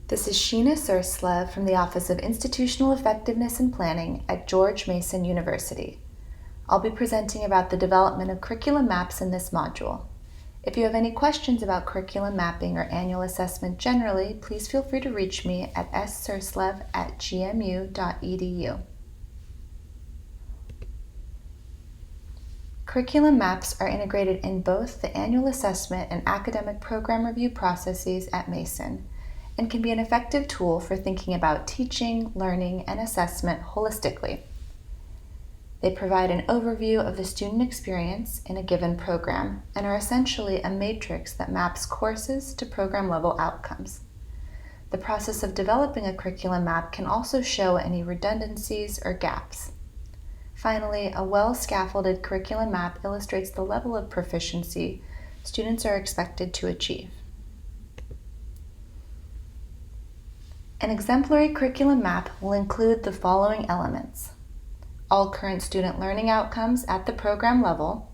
This is Sheena Surslev from the Office of Institutional Effectiveness and Planning at George Mason University. I'll be presenting about the development of curriculum maps in this module. If you have any questions about curriculum mapping or annual assessment generally, please feel free to reach me at ssurslev@gmu.edu. Curriculum maps are integrated in both the annual assessment and academic program review processes at Mason, and can be an effective tool for thinking about teaching, learning, and assessment holistically. They provide an overview of the student experience in a given program and are essentially a matrix that maps courses to program-level outcomes. The process of developing a curriculum map can also show any redundancies or gaps. Finally, a well-scaffolded curriculum map illustrates the level of proficiency students are expected to achieve. An exemplary curriculum map will include the following elements: all current student learning outcomes at the program level,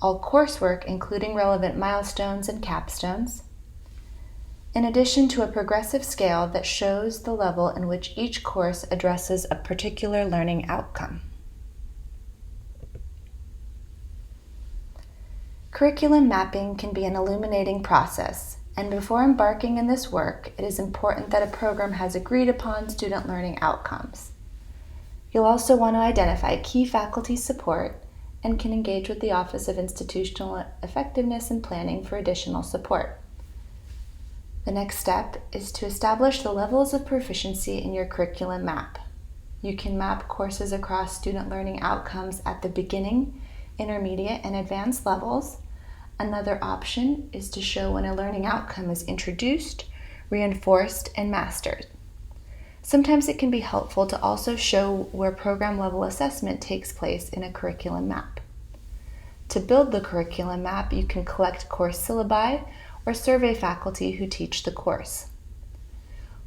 all coursework including relevant milestones and capstones, in addition to a progressive scale that shows the level in which each course addresses a particular learning outcome. Curriculum mapping can be an illuminating process, and before embarking in this work, it is important that a program has agreed upon student learning outcomes. You'll also want to identify key faculty support and can engage with the Office of Institutional Effectiveness and Planning for additional support. The next step is to establish the levels of proficiency in your curriculum map. You can map courses across student learning outcomes at the beginning, intermediate, and advanced levels. Another option is to show when a learning outcome is introduced, reinforced, and mastered. Sometimes it can be helpful to also show where program-level assessment takes place in a curriculum map. To build the curriculum map, you can collect course syllabi or survey faculty who teach the course.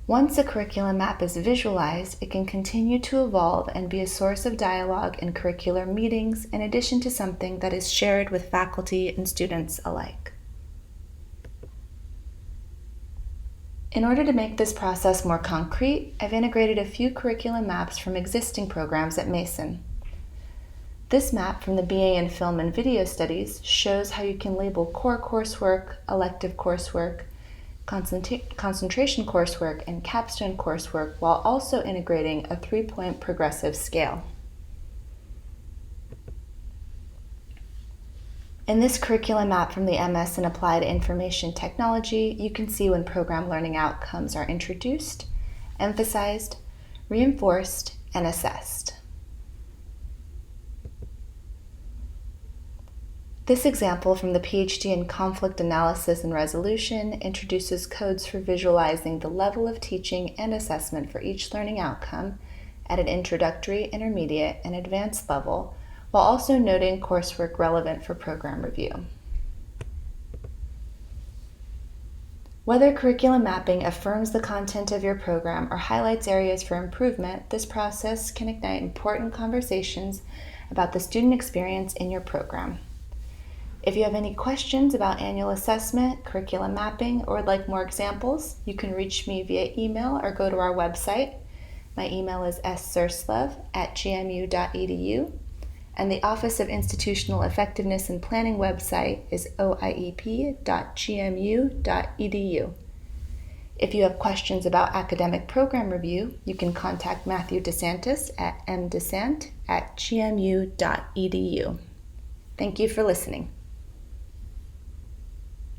Once a curriculum map is visualized, it can continue to evolve and be a source of dialogue in curricular meetings, in addition to something that is shared with faculty and students alike. In order to make this process more concrete, I've integrated a few curriculum maps from existing programs at Mason. This map from the BA in Film and Video Studies shows how you can label core coursework, elective coursework, concentration coursework, and capstone coursework while also integrating a 3-point progressive scale. In this curriculum map from the MS in Applied Information Technology, you can see when program learning outcomes are introduced, emphasized, reinforced, and assessed. This example from the PhD in Conflict Analysis and Resolution introduces codes for visualizing the level of teaching and assessment for each learning outcome at an introductory, intermediate, and advanced level, while also noting coursework relevant for program review. Whether curriculum mapping affirms the content of your program or highlights areas for improvement, this process can ignite important conversations about the student experience in your program. If you have any questions about annual assessment, curriculum mapping, or would like more examples, you can reach me via email or go to our website. My email is ssurslev@gmu.edu, and the Office of Institutional Effectiveness and Planning website is oiep.gmu.edu. If you have questions about academic program review, you can contact Matthew DeSantis at mdesant@gmu.edu. Thank you for listening.